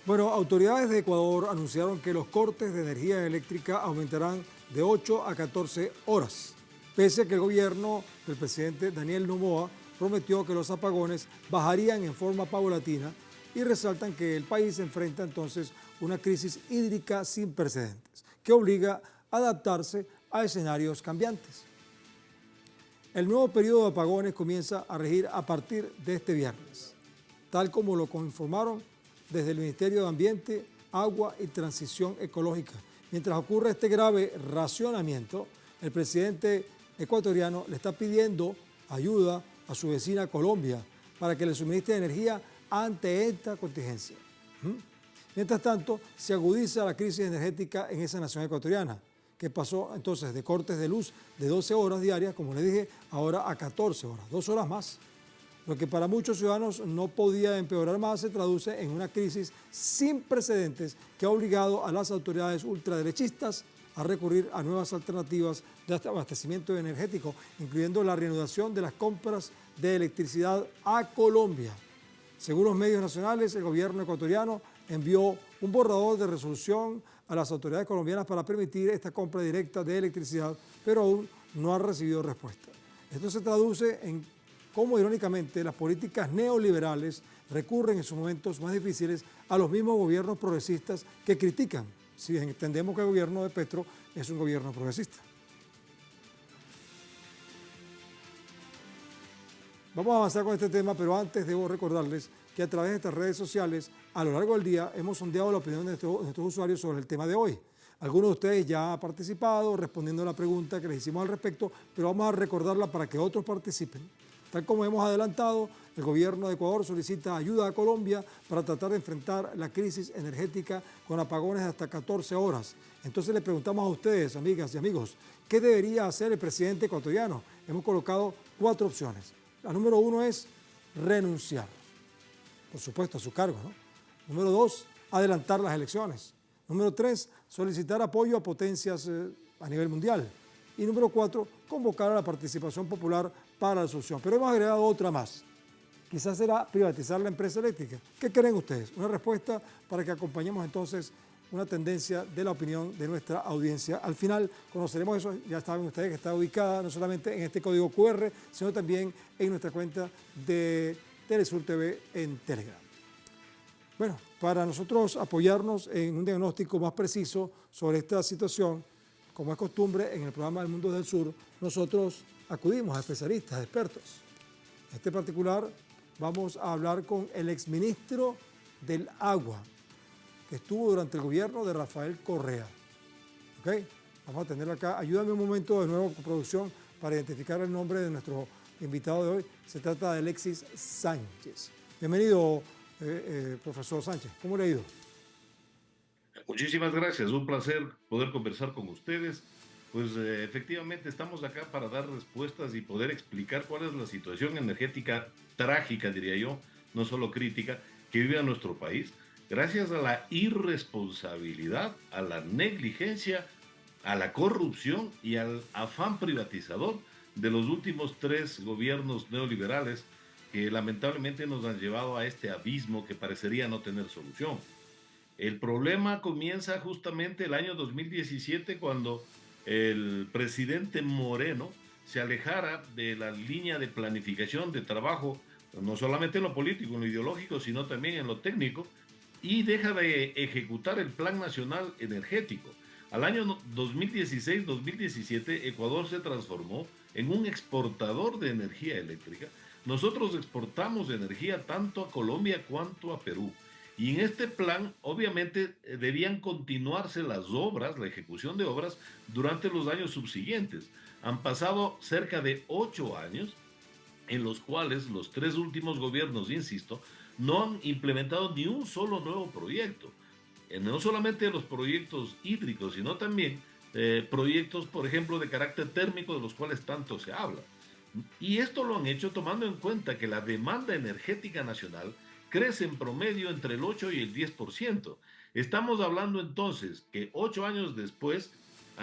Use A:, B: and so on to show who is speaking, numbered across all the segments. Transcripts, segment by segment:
A: Bueno, autoridades de Ecuador anunciaron que los cortes de energía eléctrica aumentarán de 8 a 14 horas, pese a que el gobierno del presidente Daniel Noboa prometió que los apagones bajarían en forma paulatina y resaltan que el país enfrenta entonces una crisis hídrica sin precedentes, que obliga a adaptarse a escenarios cambiantes. El nuevo periodo de apagones comienza a regir a partir de este viernes, tal como lo informaron desde el Ministerio de Ambiente, Agua y Transición Ecológica. Mientras ocurre este grave racionamiento, el presidente ecuatoriano le está pidiendo ayuda a su vecina Colombia para que le suministre energía ante esta contingencia. Mientras tanto, se agudiza la crisis energética en esa nación ecuatoriana, que pasó entonces de cortes de luz de 12 horas diarias, como le dije, ahora a 14 horas, 2 horas más. Lo que para muchos ciudadanos no podía empeorar más se traduce en una crisis sin precedentes que ha obligado a las autoridades ultraderechistas a recurrir a nuevas alternativas de abastecimiento energético, incluyendo la reanudación de las compras de electricidad a Colombia. Según los medios nacionales, el gobierno ecuatoriano envió un borrador de resolución a las autoridades colombianas para permitir esta compra directa de electricidad, pero aún no ha recibido respuesta. Esto se traduce en cómo, irónicamente, las políticas neoliberales recurren en sus momentos más difíciles a los mismos gobiernos progresistas que critican, si entendemos que el gobierno de Petro es un gobierno progresista. Vamos a avanzar con este tema, pero antes debo recordarles que a través de estas redes sociales, a lo largo del día, hemos sondeado la opinión de nuestros usuarios sobre el tema de hoy. Algunos de ustedes ya han participado respondiendo a la pregunta que les hicimos al respecto, pero vamos a recordarla para que otros participen. Tal como hemos adelantado, el gobierno de Ecuador solicita ayuda a Colombia para tratar de enfrentar la crisis energética con apagones de hasta 14 horas. Entonces le preguntamos a ustedes, amigas y amigos, ¿qué debería hacer el presidente ecuatoriano? Hemos colocado 4 opciones. La número 1 es renunciar, por supuesto, a su cargo, ¿no? Número 2, adelantar las elecciones. Número 3, solicitar apoyo a potencias a nivel mundial. Y número 4, convocar a la participación popular para la solución. Pero hemos agregado otra más. Quizás será privatizar la empresa eléctrica. ¿Qué creen ustedes? Una respuesta para que acompañemos entonces una tendencia de la opinión de nuestra audiencia. Al final conoceremos eso, ya saben ustedes que está ubicada no solamente en este código QR, sino también en nuestra cuenta de Telesur TV en Telegram. Bueno, para nosotros apoyarnos en un diagnóstico más preciso sobre esta situación, como es costumbre en el programa del Mundo del Sur, nosotros acudimos a especialistas, a expertos. En este particular vamos a hablar con el exministro del Agua, que estuvo durante el gobierno de Rafael Correa. ¿Ok? Vamos a tenerlo acá. Ayúdame un momento de nuevo con producción para identificar el nombre de nuestro invitado de hoy. Se trata de Alexis Sánchez. Bienvenido, profesor Sánchez. ¿Cómo le ha ido?
B: Muchísimas gracias, un placer poder conversar con ustedes. Pues efectivamente estamos acá para dar respuestas y poder explicar cuál es la situación energética trágica, diría yo, no solo crítica, que vive nuestro país, gracias a la irresponsabilidad, a la negligencia, a la corrupción y al afán privatizador de los últimos 3 gobiernos neoliberales que lamentablemente nos han llevado a este abismo que parecería no tener solución. El problema comienza justamente el año 2017 cuando el presidente Moreno se alejara de la línea de planificación de trabajo, no solamente en lo político, en lo ideológico, sino también en lo técnico, y deja de ejecutar el Plan Nacional Energético. Al año 2016-2017, Ecuador se transformó en un exportador de energía eléctrica. Nosotros exportamos energía tanto a Colombia cuanto a Perú. Y en este plan, obviamente, debían continuarse las obras, la ejecución de obras, durante los años subsiguientes. Han pasado cerca de 8 años en los cuales los 3 últimos gobiernos, insisto, no han implementado ni un solo nuevo proyecto. No solamente los proyectos hídricos, sino también proyectos, por ejemplo, de carácter térmico, de los cuales tanto se habla. Y esto lo han hecho tomando en cuenta que la demanda energética nacional crece en promedio entre el 8 y el 10%. Estamos hablando entonces que 8 años después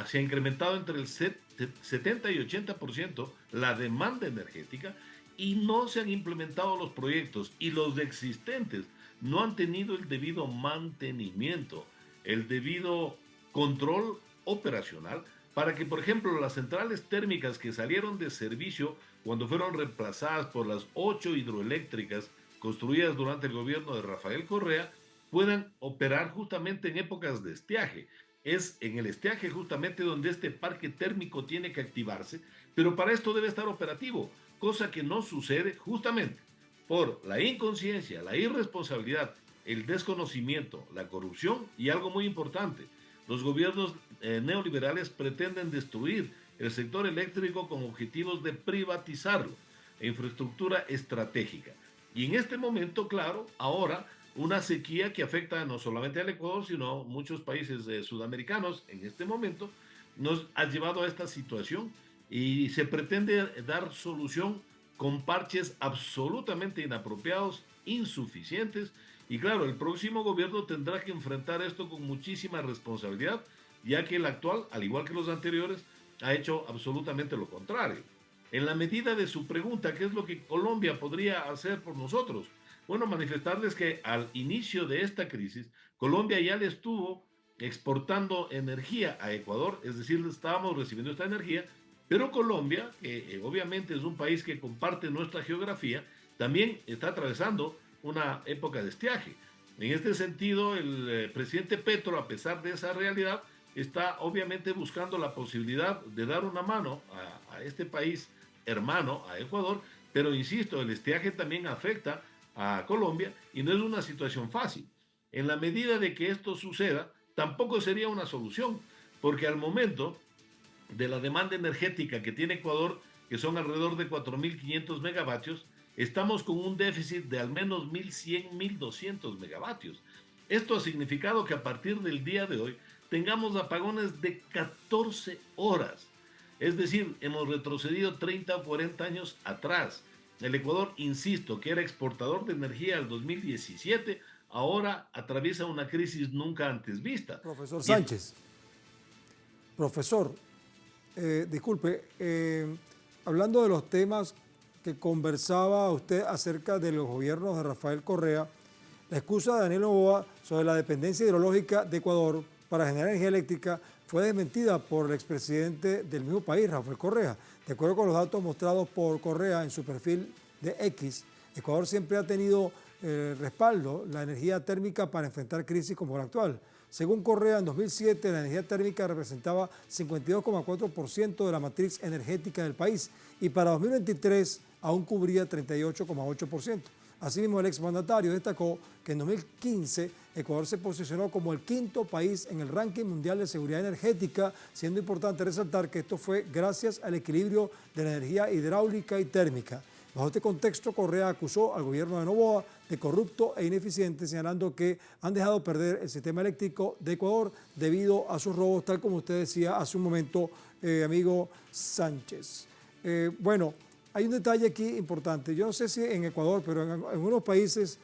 B: se ha incrementado entre el 70 y 80% la demanda energética y no se han implementado los proyectos y los existentes no han tenido el debido mantenimiento, el debido control operacional para que, por ejemplo, las centrales térmicas que salieron de servicio cuando fueron reemplazadas por las 8 hidroeléctricas construidas durante el gobierno de Rafael Correa puedan operar justamente en épocas de estiaje. Es en el estiaje justamente donde este parque térmico tiene que activarse, pero para esto debe estar operativo, cosa que no sucede justamente por la inconsciencia, la irresponsabilidad, el desconocimiento, la corrupción y algo muy importante, los gobiernos neoliberales pretenden destruir el sector eléctrico con objetivos de privatizarlo, infraestructura estratégica. Y en este momento, claro, ahora una sequía que afecta no solamente al Ecuador, sino a muchos países sudamericanos en este momento, nos ha llevado a esta situación y se pretende dar solución con parches absolutamente inapropiados, insuficientes, y claro, el próximo gobierno tendrá que enfrentar esto con muchísima responsabilidad, ya que el actual, al igual que los anteriores, ha hecho absolutamente lo contrario. En la medida de su pregunta, ¿qué es lo que Colombia podría hacer por nosotros? Bueno, manifestarles que al inicio de esta crisis, Colombia ya le estuvo exportando energía a Ecuador, es decir, estábamos recibiendo esta energía, pero Colombia, que obviamente es un país que comparte nuestra geografía, también está atravesando una época de estiaje. En este sentido, el presidente Petro, a pesar de esa realidad, está obviamente buscando la posibilidad de dar una mano a este país hermano, a Ecuador, pero insisto, el estiaje también afecta a Colombia y no es una situación fácil. En la medida de que esto suceda, tampoco sería una solución, porque al momento de la demanda energética que tiene Ecuador, que son alrededor de 4.500 megavatios, estamos con un déficit de al menos 1.100, 1.200 megavatios. Esto ha significado que a partir del día de hoy tengamos apagones de 14 horas. Es decir, hemos retrocedido 30 o 40 años atrás. El Ecuador, insisto, que era exportador de energía al 2017, ahora atraviesa una crisis nunca antes vista.
A: Profesor Sánchez, profesor, disculpe, hablando de los temas que conversaba usted acerca de los gobiernos de Rafael Correa, la excusa de Daniel Noboa sobre la dependencia hidrológica de Ecuador para generar energía eléctrica fue desmentida por el expresidente del mismo país, Rafael Correa. De acuerdo con los datos mostrados por Correa en su perfil de X, Ecuador siempre ha tenido respaldo la energía térmica para enfrentar crisis como la actual. Según Correa, en 2007 la energía térmica representaba 52,4% de la matriz energética del país y para 2023 aún cubría 38,8%. Asimismo, el exmandatario destacó que en 2015 Ecuador se posicionó como el quinto país en el ranking mundial de seguridad energética, siendo importante resaltar que esto fue gracias al equilibrio de la energía hidráulica y térmica. Bajo este contexto, Correa acusó al gobierno de Noboa de corrupto e ineficiente, señalando que han dejado perder el sistema eléctrico de Ecuador debido a sus robos, tal como usted decía hace un momento, amigo Sánchez. Bueno, hay un detalle aquí importante. Yo no sé si en Ecuador, pero en algunos países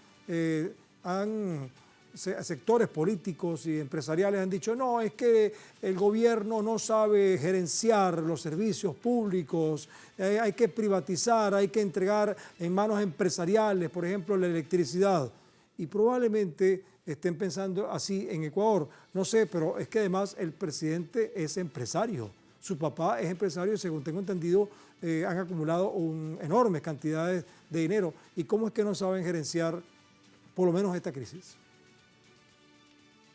A: sectores políticos y empresariales han dicho no, es que el gobierno no sabe gerenciar los servicios públicos, hay que privatizar, hay que entregar en manos empresariales, por ejemplo, la electricidad. Y probablemente estén pensando así en Ecuador. No sé, pero es que además el presidente es empresario. Su papá es empresario y según tengo entendido han acumulado enormes cantidades de dinero. ¿Y cómo es que no saben gerenciar por lo menos esta crisis?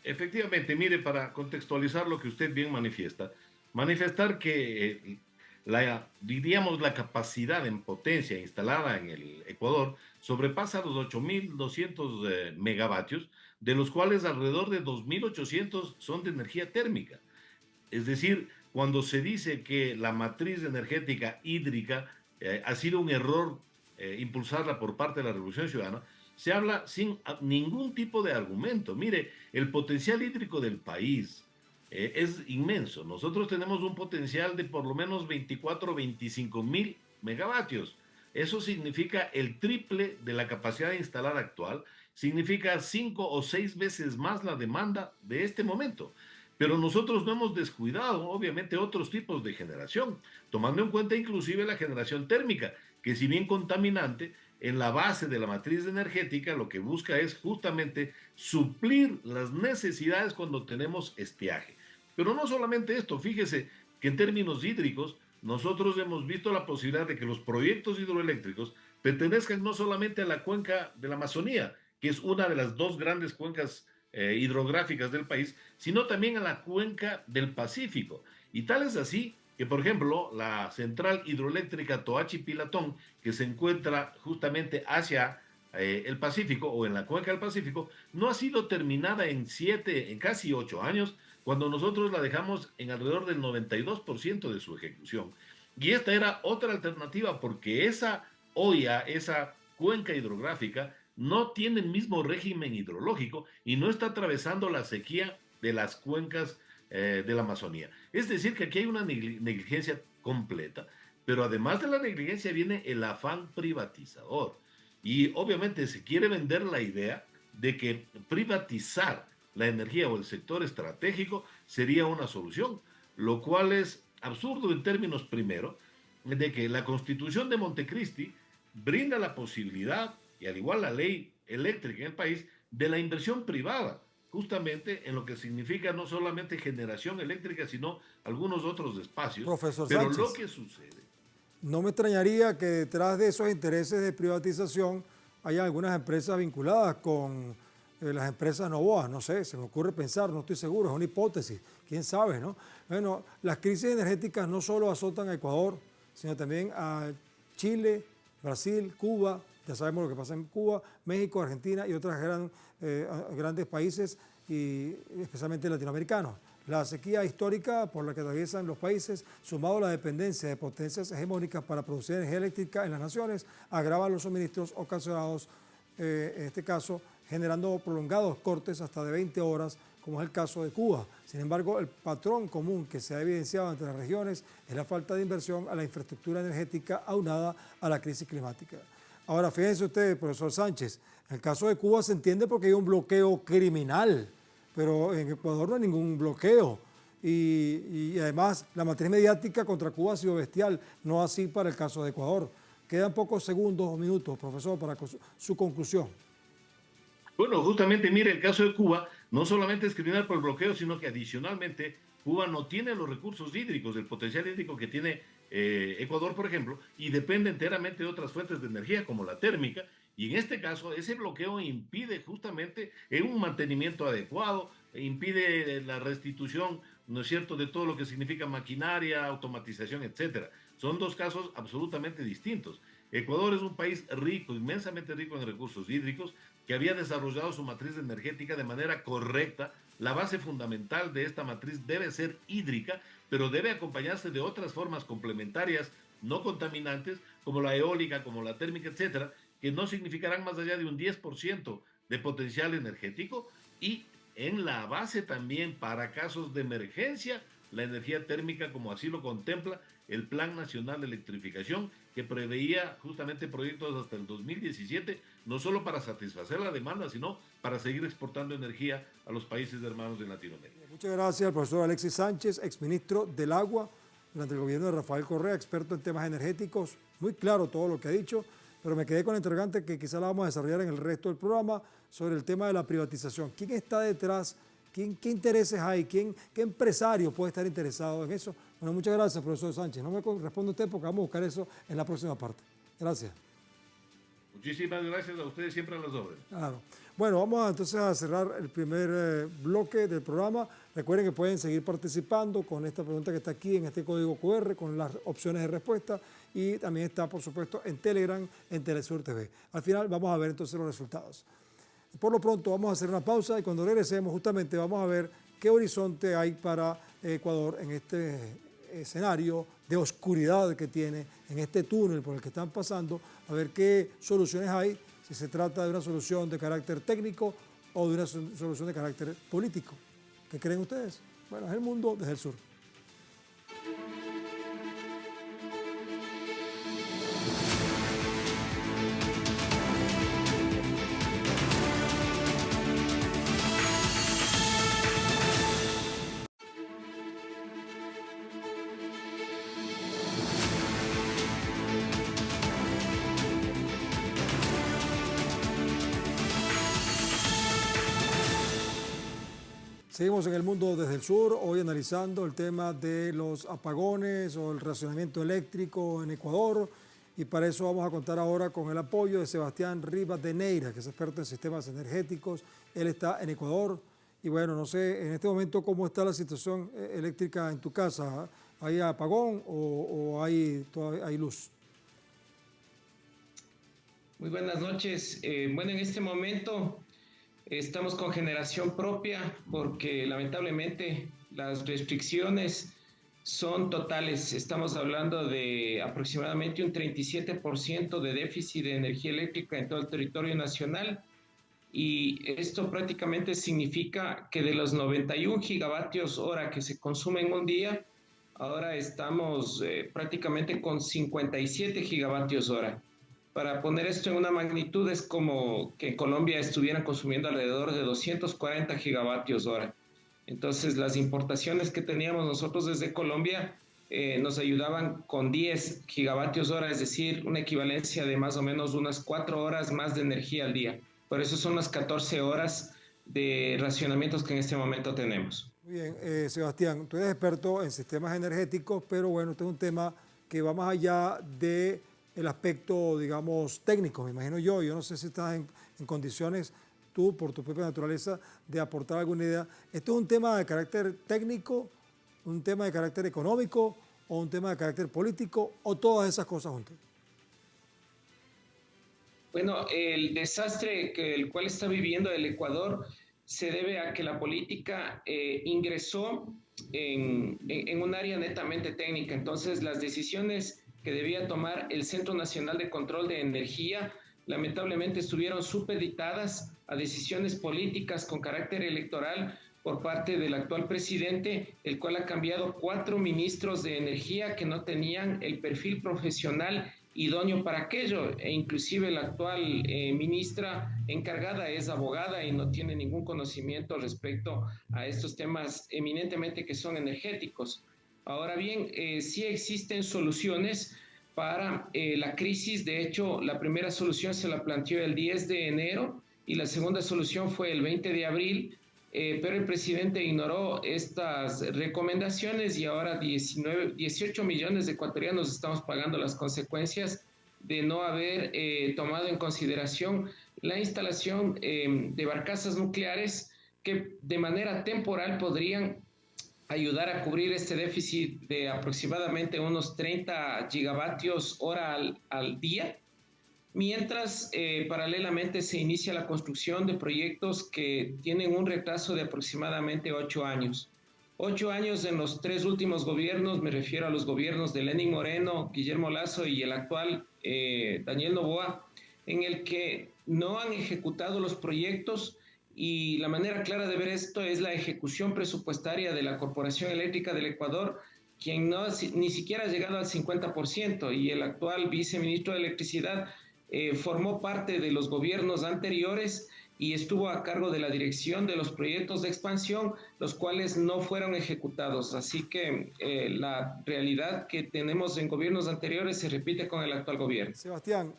B: Efectivamente, mire, para contextualizar lo que usted bien manifiesta, manifestar que diríamos, la capacidad en potencia instalada en el Ecuador sobrepasa los 8.200 megavatios, de los cuales alrededor de 2.800 son de energía térmica. Es decir, cuando se dice que la matriz energética hídrica ha sido un error impulsarla por parte de la Revolución Ciudadana, se habla sin ningún tipo de argumento. Mire, el potencial hídrico del país es inmenso. Nosotros tenemos un potencial de por lo menos 24 o 25 mil megavatios. Eso significa el triple de la capacidad instalada actual, significa 5 o 6 veces más la demanda de este momento. Pero nosotros no hemos descuidado, obviamente, otros tipos de generación, tomando en cuenta inclusive la generación térmica, que si bien contaminante, en la base de la matriz energética lo que busca es justamente suplir las necesidades cuando tenemos estiaje. Pero no solamente esto, fíjese que en términos hídricos, nosotros hemos visto la posibilidad de que los proyectos hidroeléctricos pertenezcan no solamente a la cuenca de la Amazonía, que es una de las dos grandes cuencas hidrográficas del país, sino también a la cuenca del Pacífico. Y tal es así que, por ejemplo, la central hidroeléctrica Toachi-Pilatón, que se encuentra justamente hacia el Pacífico o en la cuenca del Pacífico, no ha sido terminada en casi 8 años, cuando nosotros la dejamos en alrededor del 92% de su ejecución. Y esta era otra alternativa porque esa olla, esa cuenca hidrográfica, no tiene el mismo régimen hidrológico y no está atravesando la sequía de las cuencas de la Amazonía. Es decir, que aquí hay una negligencia completa, pero además de la negligencia viene el afán privatizador. Y obviamente se quiere vender la idea de que privatizar la energía o el sector estratégico sería una solución, lo cual es absurdo en términos, primero, de que la Constitución de Montecristi brinda la posibilidad, y al igual la ley eléctrica en el país, de la inversión privada, justamente en lo que significa no solamente generación eléctrica, sino algunos otros espacios.
A: Profesor
B: Pero
A: Sánchez,
B: lo que sucede...
A: no me extrañaría que detrás de esos intereses de privatización haya algunas empresas vinculadas con las empresas Novoa, no sé, se me ocurre pensar, no estoy seguro, es una hipótesis, quién sabe, ¿no? Bueno, las crisis energéticas no solo azotan a Ecuador, sino también a Chile, Brasil, Cuba, ya sabemos lo que pasa en Cuba, México, Argentina y otros grandes países, y especialmente latinoamericanos. La sequía histórica por la que atraviesan los países, sumado a la dependencia de potencias hegemónicas para producir energía eléctrica en las naciones, agrava los suministros ocasionados, en este caso, generando prolongados cortes hasta de 20 horas, como es el caso de Cuba. Sin embargo, el patrón común que se ha evidenciado entre las regiones es la falta de inversión a la infraestructura energética aunada a la crisis climática. Ahora, fíjense ustedes, profesor Sánchez, en el caso de Cuba se entiende porque hay un bloqueo criminal, pero en Ecuador no hay ningún bloqueo. Y además, la matriz mediática contra Cuba ha sido bestial, no así para el caso de Ecuador. Quedan pocos segundos o minutos, profesor, para su conclusión.
B: Bueno, justamente, mire, el caso de Cuba no solamente es criminal por el bloqueo, sino que adicionalmente Cuba no tiene los recursos hídricos, el potencial hídrico que tiene Ecuador, por ejemplo, y depende enteramente de otras fuentes de energía, como la térmica, y en este caso ese bloqueo impide justamente un mantenimiento adecuado, impide la restitución, ¿no es cierto?, de todo lo que significa maquinaria, automatización, etcétera. Son dos casos absolutamente distintos. Ecuador es un país rico, inmensamente rico en recursos hídricos, que había desarrollado su matriz energética de manera correcta. La base fundamental de esta matriz debe ser hídrica, pero debe acompañarse de otras formas complementarias no contaminantes, como la eólica, como la térmica, etcétera, que no significarán más allá de un 10% de potencial energético, y en la base también para casos de emergencia, la energía térmica, como así lo contempla el Plan Nacional de Electrificación, que preveía justamente proyectos hasta el 2017, no solo para satisfacer la demanda, sino para seguir exportando energía a los países hermanos de Latinoamérica.
A: Muchas gracias al profesor Alexis Sánchez, exministro del Agua durante el gobierno de Rafael Correa, experto en temas energéticos. Muy claro todo lo que ha dicho, pero me quedé con la interrogante que quizá la vamos a desarrollar en el resto del programa sobre el tema de la privatización. ¿Quién está detrás? ¿Qué intereses hay? ¿Qué empresario puede estar interesado en eso? Bueno, muchas gracias, profesor Sánchez. No me responde usted porque vamos a buscar eso en la próxima parte. Gracias.
B: Muchísimas gracias a ustedes, siempre a las órdenes.
A: Claro. Bueno, vamos entonces a cerrar el primer bloque del programa. Recuerden que pueden seguir participando con esta pregunta que está aquí en este código QR, con las opciones de respuesta, y también está, por supuesto, en Telegram, en Telesur TV. Al final vamos a ver entonces los resultados. Por lo pronto vamos a hacer una pausa y cuando regresemos justamente vamos a ver qué horizonte hay para Ecuador en este escenario de oscuridad que tiene, en este túnel por el que están pasando, a ver qué soluciones hay, si se trata de una solución de carácter técnico o de una solución de carácter político. ¿Qué creen ustedes? Bueno, es el mundo desde el sur. Seguimos en el mundo desde el sur, hoy analizando el tema de los apagones o el racionamiento eléctrico en Ecuador, y para eso vamos a contar ahora con el apoyo de Sebastián Rivadeneira, que es experto en sistemas energéticos. Él está en Ecuador y bueno, no sé en este momento cómo está la situación eléctrica en tu casa. ¿Hay apagón o hay luz?
C: Muy buenas noches. Bueno, en este momento estamos con generación propia porque lamentablemente las restricciones son totales. Estamos hablando de aproximadamente un 37% de déficit de energía eléctrica en todo el territorio nacional, y esto prácticamente significa que de los 91 gigavatios hora que se consumen un día, ahora estamos prácticamente con 57 gigavatios hora. Para poner esto en una magnitud, es como que en Colombia estuvieran consumiendo alrededor de 240 gigavatios hora. Entonces, las importaciones que teníamos nosotros desde Colombia nos ayudaban con 10 gigavatios hora, es decir, una equivalencia de más o menos unas 4 horas más de energía al día. Por eso son las 14 horas de racionamientos que en este momento tenemos.
A: Muy bien, Sebastián, tú eres experto en sistemas energéticos, pero bueno, este es un tema que va más allá de el aspecto, digamos, técnico, me imagino yo. Yo no sé si estás en condiciones, tú, por tu propia naturaleza, de aportar alguna idea. ¿Esto es un tema de carácter técnico, un tema de carácter económico o un tema de carácter político o todas esas cosas juntas?
C: Bueno, el desastre el cual está viviendo el Ecuador se debe a que la política ingresó en un área netamente técnica. Entonces, las decisiones que debía tomar el Centro Nacional de Control de Energía lamentablemente estuvieron supeditadas a decisiones políticas con carácter electoral por parte del actual presidente, el cual ha cambiado 4 ministros de energía que no tenían el perfil profesional idóneo para aquello, e inclusive la actual ministra encargada es abogada y no tiene ningún conocimiento respecto a estos temas eminentemente que son energéticos. Ahora bien, sí existen soluciones para la crisis. De hecho, la primera solución se la planteó el 10 de enero y la segunda solución fue el 20 de abril, pero el presidente ignoró estas recomendaciones y ahora 18 millones de ecuatorianos estamos pagando las consecuencias de no haber tomado en consideración la instalación de barcazas nucleares que de manera temporal podrían ayudar a cubrir este déficit de aproximadamente unos 30 gigavatios hora al día, mientras paralelamente se inicia la construcción de proyectos que tienen un retraso de aproximadamente 8 años. 8 años en los 3 últimos gobiernos, me refiero a los gobiernos de Lenín Moreno, Guillermo Lasso y el actual Daniel Noboa, en el que no han ejecutado los proyectos. Y la manera clara de ver esto es la ejecución presupuestaria de la Corporación Eléctrica del Ecuador, quien ni siquiera ha llegado al 50%, y el actual viceministro de Electricidad formó parte de los gobiernos anteriores y estuvo a cargo de la dirección de los proyectos de expansión, los cuales no fueron ejecutados. Así que la realidad que tenemos en gobiernos anteriores se repite con el actual gobierno.
A: Sebastián,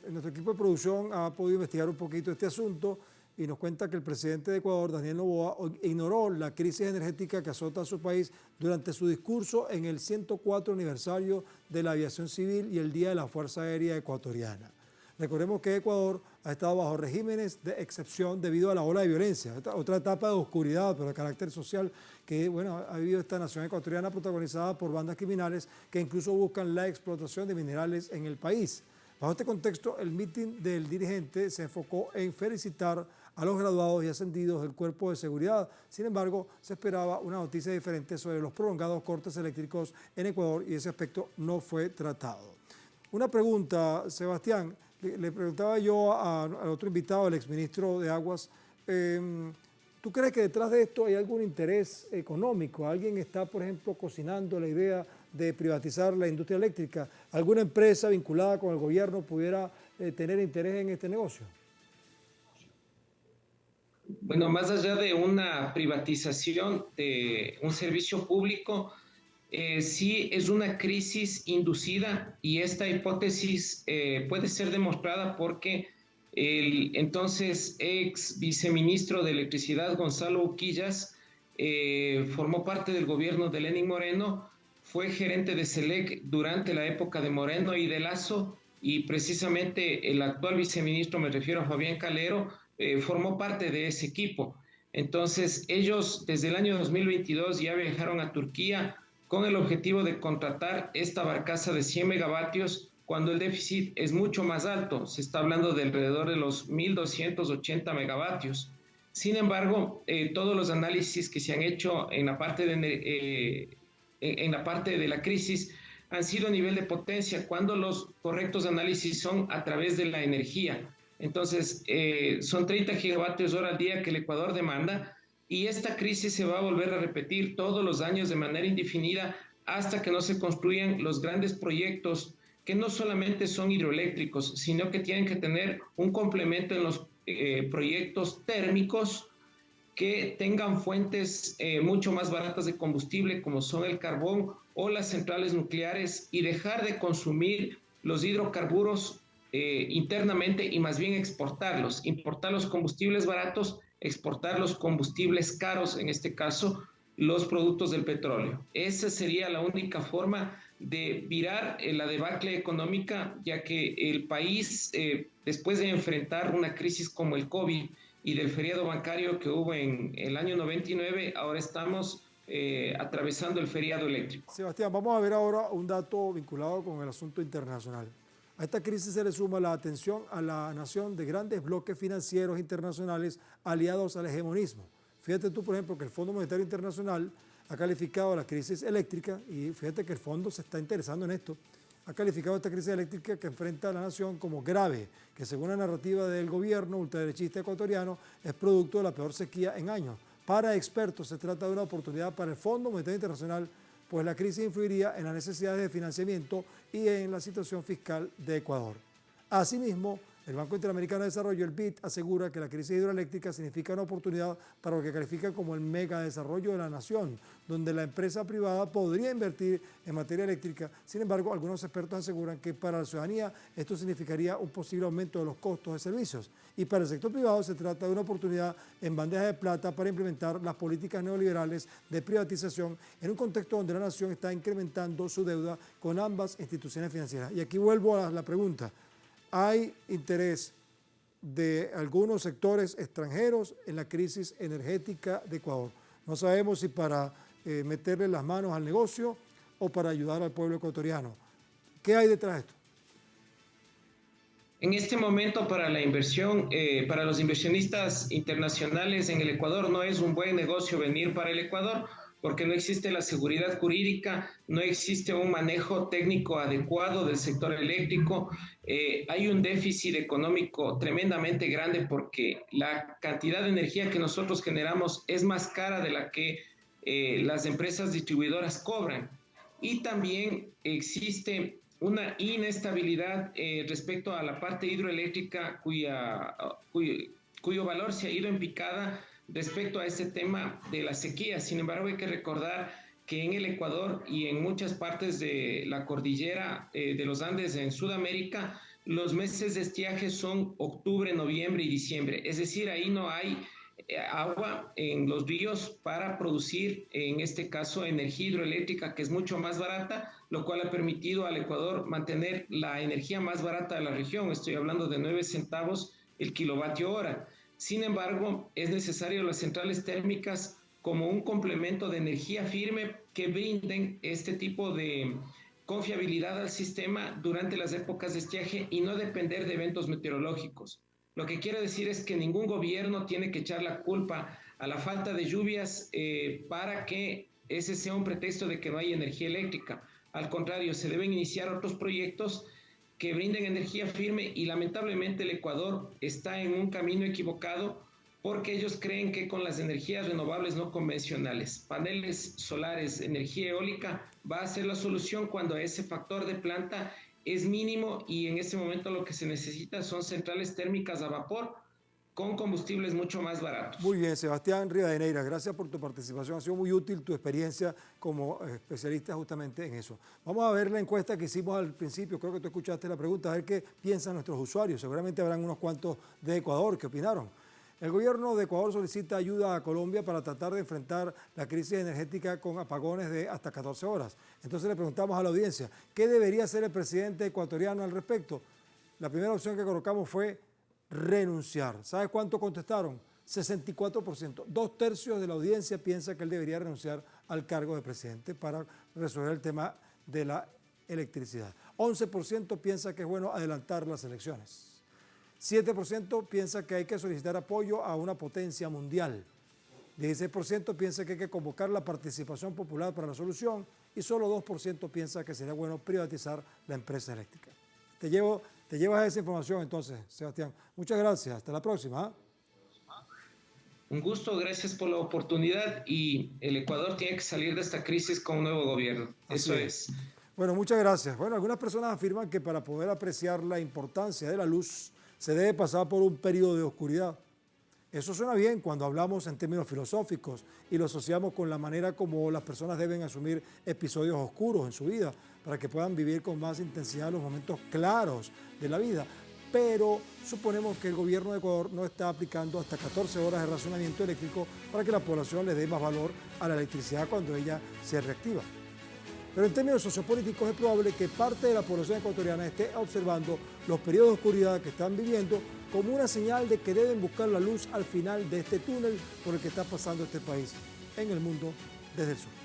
A: nuestro equipo de producción ha podido investigar un poquito este asunto y nos cuenta que el presidente de Ecuador, Daniel Noboa, ignoró la crisis energética que azota a su país durante su discurso en el 104 aniversario de la aviación civil y el Día de la Fuerza Aérea Ecuatoriana. Recordemos que Ecuador ha estado bajo regímenes de excepción debido a la ola de violencia, otra etapa de oscuridad, pero de carácter social, que bueno, ha vivido esta nación ecuatoriana protagonizada por bandas criminales que incluso buscan la explotación de minerales en el país. Bajo este contexto, el mitin del dirigente se enfocó en felicitar a los graduados y ascendidos del Cuerpo de Seguridad. Sin embargo, se esperaba una noticia diferente sobre los prolongados cortes eléctricos en Ecuador y ese aspecto no fue tratado. Una pregunta, Sebastián, le preguntaba yo al otro invitado, el exministro de Aguas, ¿tú crees que detrás de esto hay algún interés económico? ¿Alguien está, por ejemplo, cocinando la idea de privatizar la industria eléctrica? ¿Alguna empresa vinculada con el gobierno pudiera tener interés en este negocio?
C: Bueno, más allá de una privatización de un servicio público, sí es una crisis inducida, y esta hipótesis puede ser demostrada porque el entonces ex viceministro de Electricidad, Gonzalo Uquillas, formó parte del gobierno de Lenín Moreno, fue gerente de SELEC durante la época de Moreno y de Lasso, y precisamente el actual viceministro, me refiero a Fabián Calero, formó parte de ese equipo. Entonces, ellos desde el año 2022 ya viajaron a Turquía con el objetivo de contratar esta barcaza de 100 megavatios cuando el déficit es mucho más alto. Se está hablando de alrededor de los 1.280 megavatios. Sin embargo, todos los análisis que se han hecho en la parte de la crisis han sido a nivel de potencia, cuando los correctos análisis son a través de la energía. Entonces, son 30 gigavatios hora al día que el Ecuador demanda, y esta crisis se va a volver a repetir todos los años de manera indefinida hasta que no se construyan los grandes proyectos que no solamente son hidroeléctricos, sino que tienen que tener un complemento en los proyectos térmicos que tengan fuentes mucho más baratas de combustible, como son el carbón o las centrales nucleares, y dejar de consumir los hidrocarburos internamente y más bien exportarlos, importar los combustibles baratos, exportar los combustibles caros, en este caso los productos del petróleo. Esa sería la única forma de virar la debacle económica, ya que el país, después de enfrentar una crisis como el COVID y del feriado bancario que hubo en el año 99, ahora estamos atravesando el feriado eléctrico.
A: Sebastián, vamos a ver ahora un dato vinculado con el asunto internacional. A esta crisis se le suma la atención a la nación de grandes bloques financieros internacionales aliados al hegemonismo. Fíjate tú, por ejemplo, que el Fondo Monetario Internacional ha calificado la crisis eléctrica, y fíjate que el fondo se está interesando en esto, ha calificado esta crisis eléctrica que enfrenta a la nación como grave, que según la narrativa del gobierno ultraderechista ecuatoriano es producto de la peor sequía en años. Para expertos se trata de una oportunidad para el Fondo Monetario Internacional, pues la crisis influiría en las necesidades de financiamiento y en la situación fiscal de Ecuador. Asimismo, el Banco Interamericano de Desarrollo, el BID, asegura que la crisis hidroeléctrica significa una oportunidad para lo que califica como el megadesarrollo de la nación, donde la empresa privada podría invertir en materia eléctrica. Sin embargo, algunos expertos aseguran que para la ciudadanía esto significaría un posible aumento de los costos de servicios. Y para el sector privado se trata de una oportunidad en bandeja de plata para implementar las políticas neoliberales de privatización en un contexto donde la nación está incrementando su deuda con ambas instituciones financieras. Y aquí vuelvo a la pregunta. ¿Hay interés de algunos sectores extranjeros en la crisis energética de Ecuador? No sabemos si para meterle las manos al negocio o para ayudar al pueblo ecuatoriano. ¿Qué hay detrás de esto?
C: En este momento, para la inversión, para los inversionistas internacionales en el Ecuador, no es un buen negocio venir para el Ecuador, porque no existe la seguridad jurídica, no existe un manejo técnico adecuado del sector eléctrico, hay un déficit económico tremendamente grande porque la cantidad de energía que nosotros generamos es más cara de la que las empresas distribuidoras cobran, y también existe una inestabilidad respecto a la parte hidroeléctrica cuyo valor se ha ido en picada respecto a este tema de la sequía. Sin embargo, hay que recordar que en el Ecuador y en muchas partes de la cordillera de los Andes en Sudamérica, los meses de estiaje son octubre, noviembre y diciembre. Es decir, ahí no hay agua en los ríos para producir, en este caso, energía hidroeléctrica, que es mucho más barata, lo cual ha permitido al Ecuador mantener la energía más barata de la región. Estoy hablando de 9 centavos el kilovatio hora. Sin embargo, es necesario las centrales térmicas como un complemento de energía firme que brinden este tipo de confiabilidad al sistema durante las épocas de estiaje y no depender de eventos meteorológicos. Lo que quiero decir es que ningún gobierno tiene que echar la culpa a la falta de lluvias para que ese sea un pretexto de que no hay energía eléctrica. Al contrario, se deben iniciar otros proyectos que brinden energía firme, y lamentablemente el Ecuador está en un camino equivocado porque ellos creen que con las energías renovables no convencionales, paneles solares, energía eólica, va a ser la solución cuando ese factor de planta es mínimo, y en este momento lo que se necesita son centrales térmicas a vapor con combustibles mucho más baratos.
A: Muy bien, Sebastián Rivadeneira, gracias por tu participación. Ha sido muy útil tu experiencia como especialista justamente en eso. Vamos a ver la encuesta que hicimos al principio. Creo que tú escuchaste la pregunta, a ver qué piensan nuestros usuarios. Seguramente habrán unos cuantos de Ecuador que opinaron. El gobierno de Ecuador solicita ayuda a Colombia para tratar de enfrentar la crisis energética con apagones de hasta 14 horas. Entonces le preguntamos a la audiencia, ¿qué debería hacer el presidente ecuatoriano al respecto? La primera opción que colocamos fue renunciar. ¿Sabes cuánto contestaron? 64%. 2/3 de la audiencia piensa que él debería renunciar al cargo de presidente para resolver el tema de la electricidad. 11% piensa que es bueno adelantar las elecciones. 7% piensa que hay que solicitar apoyo a una potencia mundial. 16% piensa que hay que convocar la participación popular para la solución y solo 2% piensa que sería bueno privatizar la empresa eléctrica. Te llevas a esa información entonces, Sebastián. Muchas gracias. Hasta la próxima.
C: Un gusto, gracias por la oportunidad y el Ecuador tiene que salir de esta crisis con un nuevo gobierno. Eso es.
A: Bueno, muchas gracias. Bueno, algunas personas afirman que para poder apreciar la importancia de la luz se debe pasar por un periodo de oscuridad. Eso suena bien cuando hablamos en términos filosóficos y lo asociamos con la manera como las personas deben asumir episodios oscuros en su vida para que puedan vivir con más intensidad los momentos claros de la vida. Pero suponemos que el gobierno de Ecuador no está aplicando hasta 14 horas de racionamiento eléctrico para que la población le dé más valor a la electricidad cuando ella se reactiva. Pero en términos sociopolíticos es probable que parte de la población ecuatoriana esté observando los periodos de oscuridad que están viviendo como una señal de que deben buscar la luz al final de este túnel por el que está pasando este país en el mundo desde el sur.